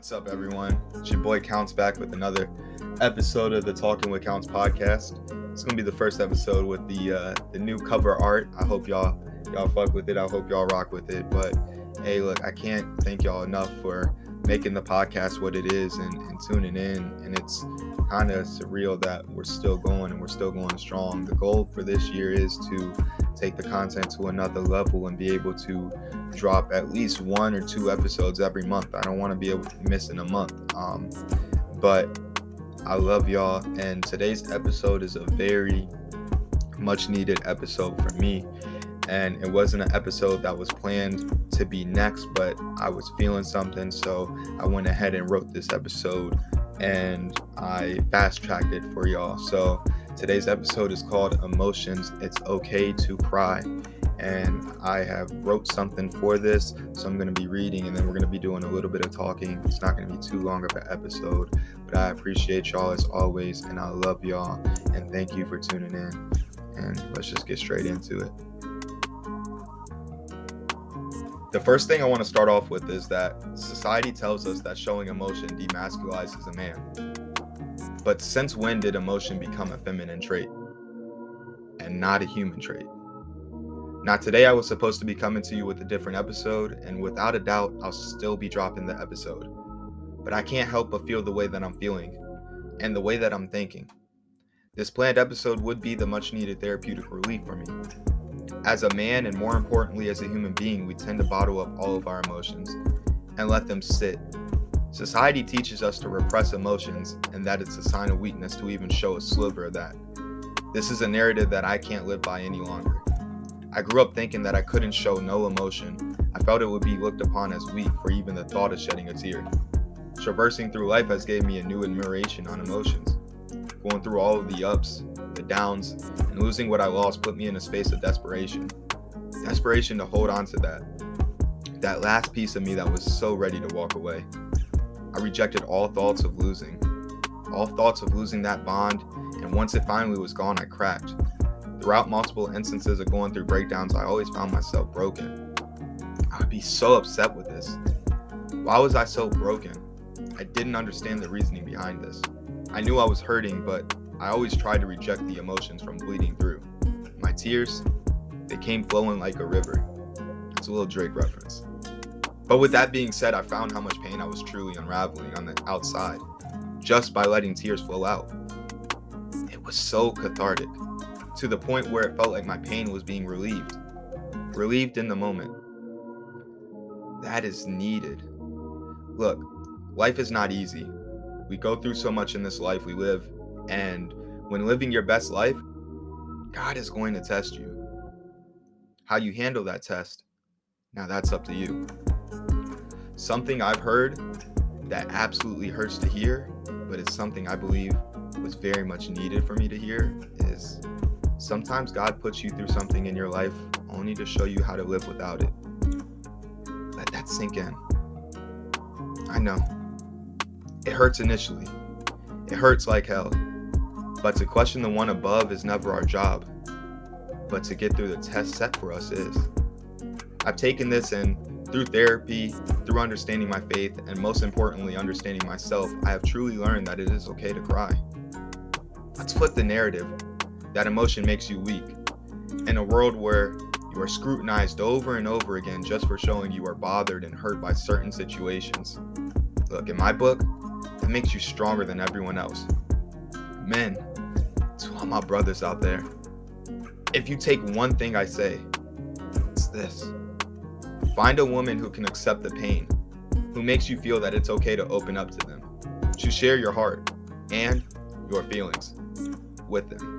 What's up, everyone? It's your boy Counts back with another episode of the Talking with Counts podcast. It's gonna be the first episode with the new cover art. I hope y'all fuck with it. I hope y'all rock with it. But hey, look, I can't thank y'all enough for making the podcast what it is and tuning in. And it's kind of surreal that we're still going and we're still going strong. The goal for this year is to take the content to another level and be able to drop at least 1 or 2 episodes every month. I don't want to be able to miss in a month. But I love y'all, and today's episode is a very much needed episode for me. And it wasn't an episode that was planned to be next, but I was feeling something, so I went ahead and wrote this episode and I fast-tracked it for y'all. So today's episode is called Emotions, It's Okay to Cry. And I have wrote something for this, so I'm going to be reading and then we're going to be doing a little bit of talking. It's not going to be too long of an episode, but I appreciate y'all as always, and I love y'all, and thank you for tuning in. And let's just get straight into it. The first thing I want to start off with is that society tells us that showing emotion demasculizes a man. But since when did emotion become a feminine trait and not a human trait? Now, today I was supposed to be coming to you with a different episode, and without a doubt, I'll still be dropping the episode. But I can't help but feel the way that I'm feeling and the way that I'm thinking. This planned episode would be the much needed therapeutic relief for me. As a man, and more importantly as a human being, we tend to bottle up all of our emotions and let them sit. Society teaches us to repress emotions and that it's a sign of weakness to even show a sliver of that. This is a narrative that I can't live by any longer. I grew up thinking that I couldn't show no emotion. I felt it would be looked upon as weak for even the thought of shedding a tear. Traversing through life has gave me a new admiration on emotions. Going through all of the ups, the downs, and losing what I lost put me in a space of desperation. Desperation to hold on to that last piece of me that was so ready to walk away. I rejected all thoughts of losing that bond, and once it finally was gone, I cracked. Throughout multiple instances of going through breakdowns, I always found myself broken. I would be so upset with this. Why was I so broken? I didn't understand the reasoning behind this. I knew I was hurting, but I always tried to reject the emotions from bleeding through. My tears, they came flowing like a river. It's a little Drake reference. But with that being said, I found how much pain I was truly unraveling on the outside, just by letting tears flow out. It was so cathartic, to the point where it felt like my pain was being relieved in the moment. That is needed. Look, life is not easy. We go through so much in this life we live, and when living your best life, God is going to test you. How you handle that test, now that's up to you. Something I've heard that absolutely hurts to hear, but it's something I believe was very much needed for me to hear, is sometimes God puts you through something in your life only to show you how to live without it. Let that sink in. I know. It hurts initially. It hurts like hell. But to question the one above is never our job. But to get through the test set for us is. I've taken this, and through therapy, through understanding my faith, and most importantly, understanding myself, I have truly learned that it is okay to cry. Let's flip the narrative. That emotion makes you weak. In a world where you are scrutinized over and over again just for showing you are bothered and hurt by certain situations. Look, in my book, that makes you stronger than everyone else. Men, to all my brothers out there, if you take one thing I say, it's this. Find a woman who can accept the pain, who makes you feel that it's okay to open up to them, to share your heart and your feelings with them.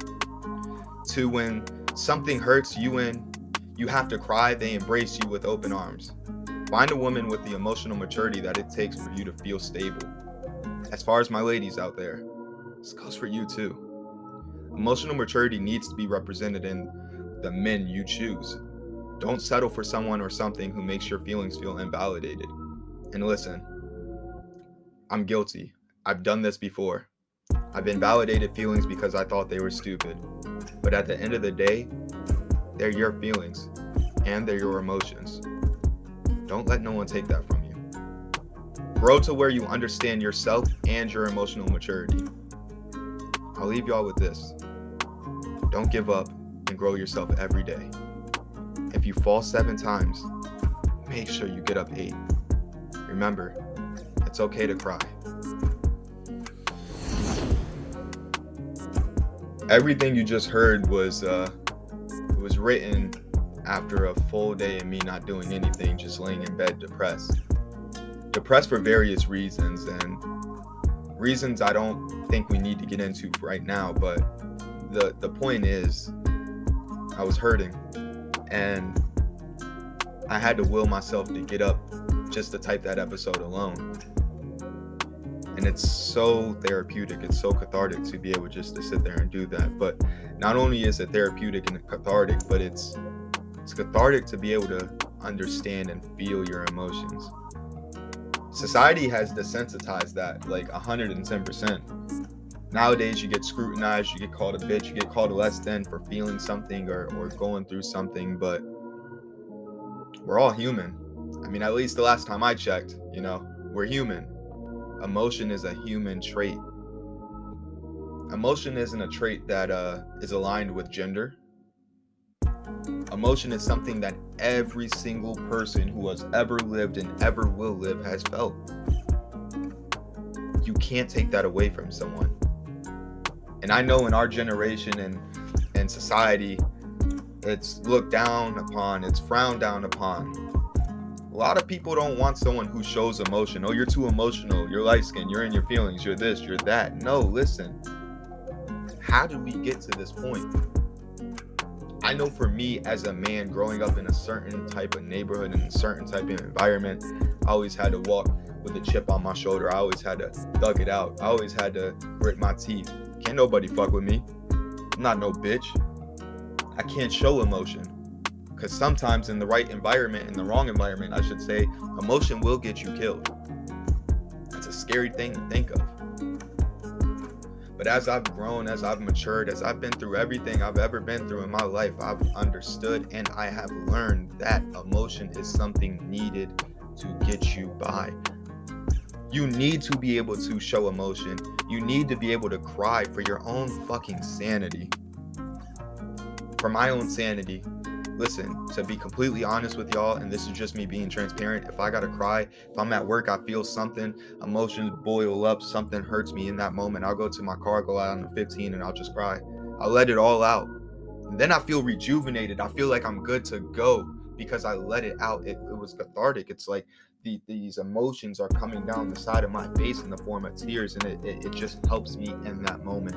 To when something hurts you and you have to cry, they embrace you with open arms. Find a woman with the emotional maturity that it takes for you to feel stable. As far as my ladies out there, this goes for you too. Emotional maturity needs to be represented in the men you choose. Don't settle for someone or something who makes your feelings feel invalidated. And listen, I'm guilty. I've done this before. I've invalidated feelings because I thought they were stupid. But at the end of the day, they're your feelings and they're your emotions. Don't let no one take that from you. Grow to where you understand yourself and your emotional maturity. I'll leave y'all with this. Don't give up and grow yourself every day. If you fall 7 times, make sure you get up 8. Remember, it's okay to cry. Everything you just heard was written after a full day of me not doing anything, just laying in bed depressed. Depressed for various reasons, and reasons I don't think we need to get into right now, but the point is, I was hurting, and I had to will myself to get up just to type that episode alone. And it's so therapeutic, it's so cathartic to be able just to sit there and do that. But not only is it therapeutic and cathartic, but it's cathartic to be able to understand and feel your emotions. Society has desensitized that like 110%. Nowadays, you get scrutinized, you get called a bitch, you get called a less than for feeling something or going through something, but we're all human. I mean, at least the last time I checked, we're human. Emotion is a human trait. Emotion isn't a trait that is aligned with gender. Emotion is something that every single person who has ever lived and ever will live has felt. You can't take that away from someone. And I know in our generation and society, it's looked down upon, it's frowned down upon. A lot of people don't want someone who shows emotion. Oh, you're too emotional, you're light-skinned, you're in your feelings, you're this, you're that. No, listen. How did we get to this point? I know for me as a man growing up in a certain type of neighborhood and a certain type of environment, I always had to walk with a chip on my shoulder. I always had to thug it out. I always had to grit my teeth. Can't nobody fuck with me. I'm not no bitch. I can't show emotion. Because sometimes in the right environment, in the wrong environment, I should say, emotion will get you killed. That's a scary thing to think of. But as I've grown, as I've matured, as I've been through everything I've ever been through in my life, I've understood and I have learned that emotion is something needed to get you by. You need to be able to show emotion. You need to be able to cry for your own fucking sanity. For my own sanity. Listen, to be completely honest with y'all, and this is just me being transparent, if I gotta cry, if I'm at work, I feel something, emotions boil up, something hurts me in that moment, I'll go to my car, go out on the 15, and I'll just cry. I'll let it all out. And then I feel rejuvenated. I feel like I'm good to go because I let it out. It was cathartic. It's like these emotions are coming down the side of my face in the form of tears, and it just helps me in that moment.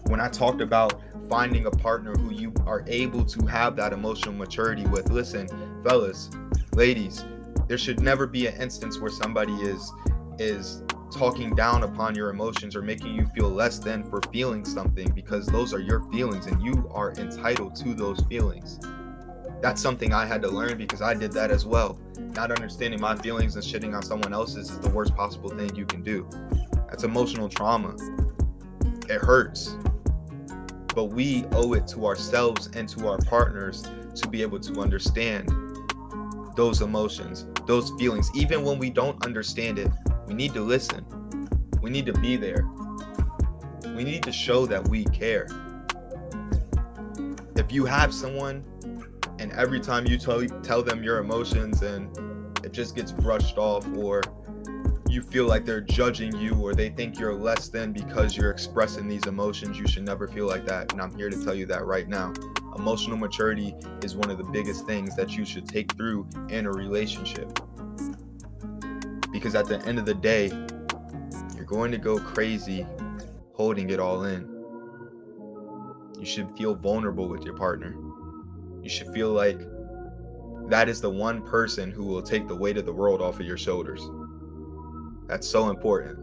When I talked about finding a partner who you are able to have that emotional maturity with, listen, fellas, ladies, there should never be an instance where somebody is talking down upon your emotions or making you feel less than for feeling something, because those are your feelings and you are entitled to those feelings. That's something I had to learn because I did that as well. Not understanding my feelings and shitting on someone else's is the worst possible thing you can do. That's emotional trauma. It hurts. But we owe it to ourselves and to our partners to be able to understand those emotions, those feelings. Even when we don't understand it, we need to listen. We need to be there. We need to show that we care. If you have someone and every time you tell them your emotions and it just gets brushed off, or you feel like they're judging you or they think you're less than because you're expressing these emotions, you should never feel like that. And I'm here to tell you that right now. Emotional maturity is one of the biggest things that you should take through in a relationship. Because at the end of the day, you're going to go crazy holding it all in. You should feel vulnerable with your partner. You should feel like that is the one person who will take the weight of the world off of your shoulders. That's so important.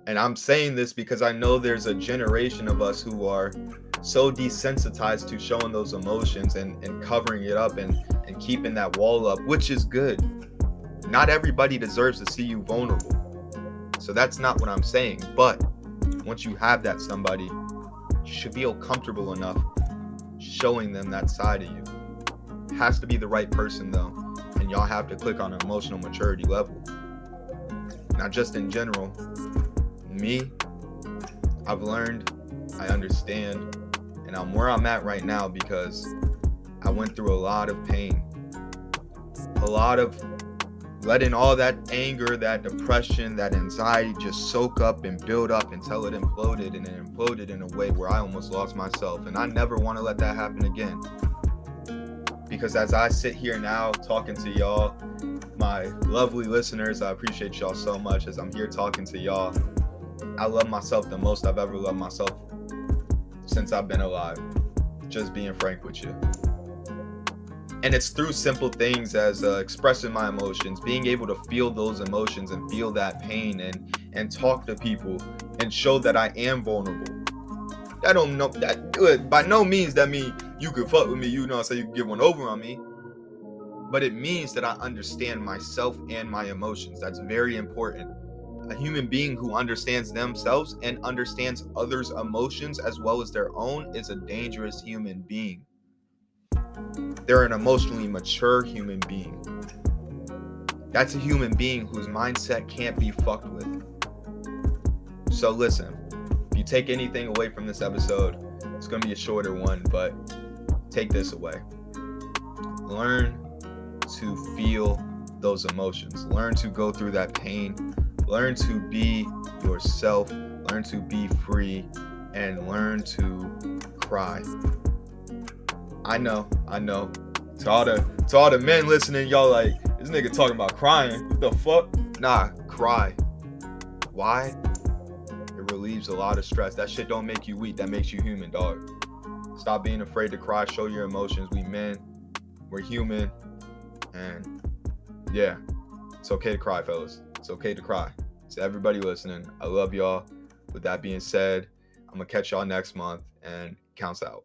And I'm saying this because I know there's a generation of us who are so desensitized to showing those emotions and covering it up and keeping that wall up, which is good. Not everybody deserves to see you vulnerable. So that's not what I'm saying. But once you have that somebody, you should feel comfortable enough showing them that side of you. It has to be the right person though. And y'all have to click on an emotional maturity level. Not just in general. Me, I've learned, I understand, and I'm where I'm at right now because I went through a lot of pain. A lot of letting all that anger, that depression, that anxiety just soak up and build up until it imploded, and it imploded in a way where I almost lost myself. And I never want to let that happen again. Because as I sit here now talking to y'all, my lovely listeners, I appreciate y'all so much as I'm here talking to y'all. I love myself the most I've ever loved myself since I've been alive. Just being frank with you. And it's through simple things as expressing my emotions, being able to feel those emotions and feel that pain and talk to people and show that I am vulnerable. I don't know that by no means that mean you could fuck with me, you know, so you can get one over on me. But it means that I understand myself and my emotions. That's very important. A human being who understands themselves and understands others' emotions as well as their own is a dangerous human being. They're an emotionally mature human being. That's a human being whose mindset can't be fucked with. So listen, if you take anything away from this episode, it's going to be a shorter one, but take this away. Learn to feel those emotions. Learn to go through that pain. Learn to be yourself. Learn to be free. And learn to cry. I know. To all the men listening, y'all like, this nigga talking about crying. What the fuck? Nah, cry. Why? It relieves a lot of stress. That shit don't make you weak. That makes you human, dog. Stop being afraid to cry. Show your emotions. We men. We're human. And yeah, it's okay to cry, fellas. It's okay to cry. To everybody listening, I love y'all. With that being said, I'm going to catch y'all next month, and counts out.